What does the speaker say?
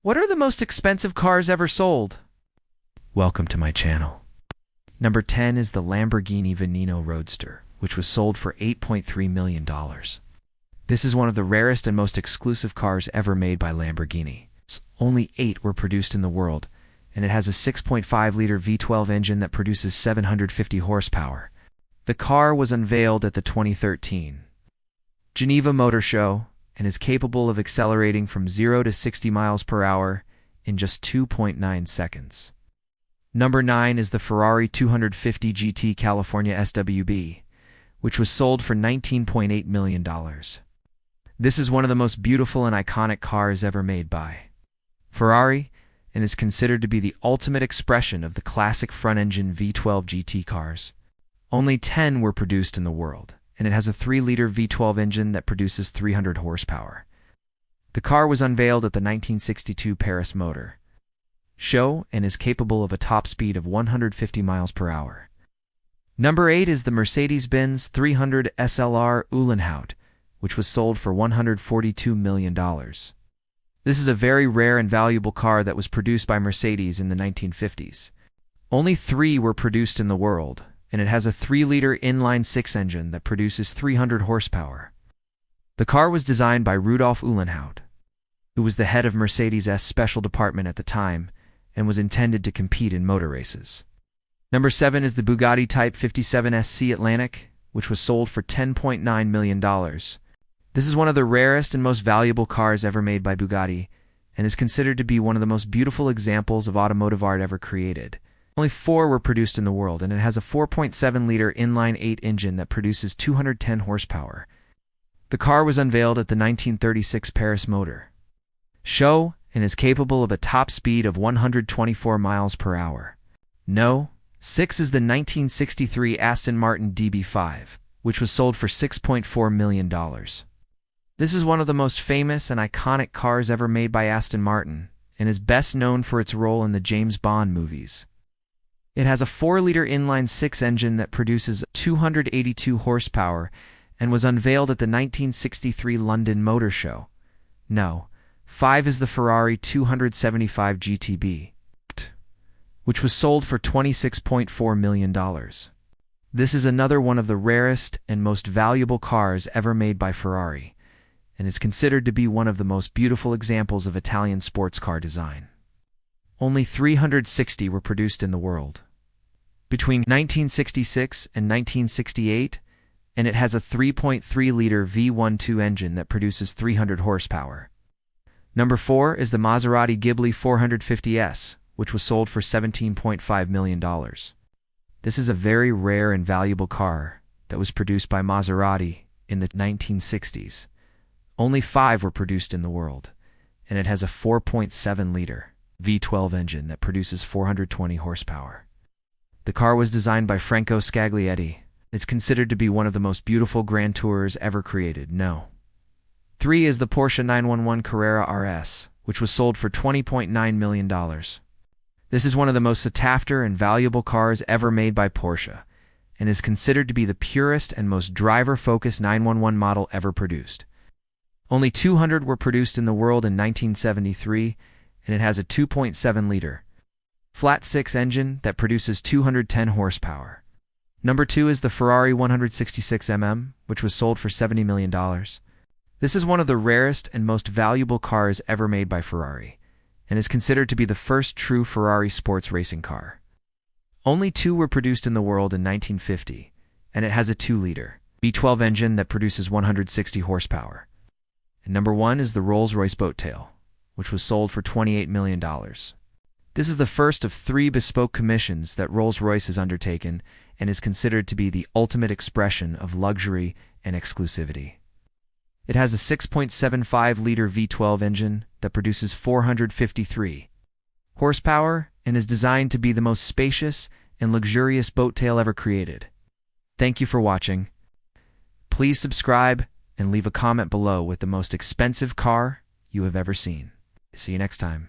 What are the most expensive cars ever sold? Welcome to my channel. Number 10 is the Lamborghini Veneno Roadster, which was sold for $8.3 million. This is one of the rarest and most exclusive cars ever made by Lamborghini. Only 8 were produced in the world, and it has a 6.5-liter V12 engine that produces 750 horsepower. The car was unveiled at the 2013 Geneva Motor Show and is capable of accelerating from 0 to 60 miles per hour in just 2.9 seconds. Number 9 is the Ferrari 250 GT California SWB, which was sold for $19.8 million. This is one of the most beautiful and iconic cars ever made by Ferrari, and is considered to be the ultimate expression of the classic front-engine V12 GT cars. Only 10 were produced in the world, and it has a 3-liter V12 engine that produces 300 horsepower. The car was unveiled at the 1962 Paris Motor Show and is capable of a top speed of 150 miles per hour. Number 8 is the Mercedes-Benz 300 SLR Uhlenhaut, which was sold for $142 million. This is a very rare and valuable car that was produced by Mercedes in the 1950s. Only 3 were produced in the world, and it has a 3-liter inline-6 engine that produces 300 horsepower. The car was designed by Rudolf Uhlenhaut, who was the head of Mercedes' special department at the time and was intended to compete in motor races. Number 7 is the Bugatti Type 57 SC Atlantic, which was sold for $10.9 million. This is one of the rarest and most valuable cars ever made by Bugatti, and is considered to be one of the most beautiful examples of automotive art ever created. Only 4 were produced in the world, and it has a 4.7-liter inline-8 engine that produces 210 horsepower. The car was unveiled at the 1936 Paris Motor Show and is capable of a top speed of 124 miles per hour. No. 6 is the 1963 Aston Martin DB5, which was sold for $6.4 million. This is one of the most famous and iconic cars ever made by Aston Martin, and is best known for its role in the James Bond movies. It has a 4-liter inline-6 engine that produces 282 horsepower and was unveiled at the 1963 London Motor Show. No. 5 is the Ferrari 275 GTB, which was sold for $26.4 million. This is another one of the rarest and most valuable cars ever made by Ferrari, and is considered to be one of the most beautiful examples of Italian sports car design. Only 360 were produced in the world between 1966 and 1968, and it has a 3.3-liter V12 engine that produces 300 horsepower. Number 4 is the Maserati Ghibli 450S, which was sold for $17.5 million. This is a very rare and valuable car that was produced by Maserati in the 1960s. Only 5 were produced in the world, and it has a 4.7-liter V12 engine that produces 420 horsepower. The car was designed by Franco Scaglietti. It's considered to be one of the most beautiful Grand Tours ever created. No. 3 is the Porsche 911 Carrera RS, which was sold for $20.9 million. This is one of the most sought-after and valuable cars ever made by Porsche, and is considered to be the purest and most driver-focused 911 model ever produced. Only 200 were produced in the world in 1973, and it has a 2.7-liter flat-6 engine that produces 210 horsepower. Number 2 is the Ferrari 166mm, which was sold for $70 million. This is one of the rarest and most valuable cars ever made by Ferrari, and is considered to be the first true Ferrari sports racing car. Only 2 were produced in the world in 1950, and it has a 2-liter V12 engine that produces 160 horsepower. And number 1 is the Rolls-Royce Boattail, which was sold for $28 million. This is the first of 3 bespoke commissions that Rolls-Royce has undertaken, and is considered to be the ultimate expression of luxury and exclusivity. It has a 6.75-liter V12 engine that produces 453 horsepower and is designed to be the most spacious and luxurious boat tail ever created. Thank you for watching. Please subscribe and leave a comment below with the most expensive car you have ever seen. See you next time.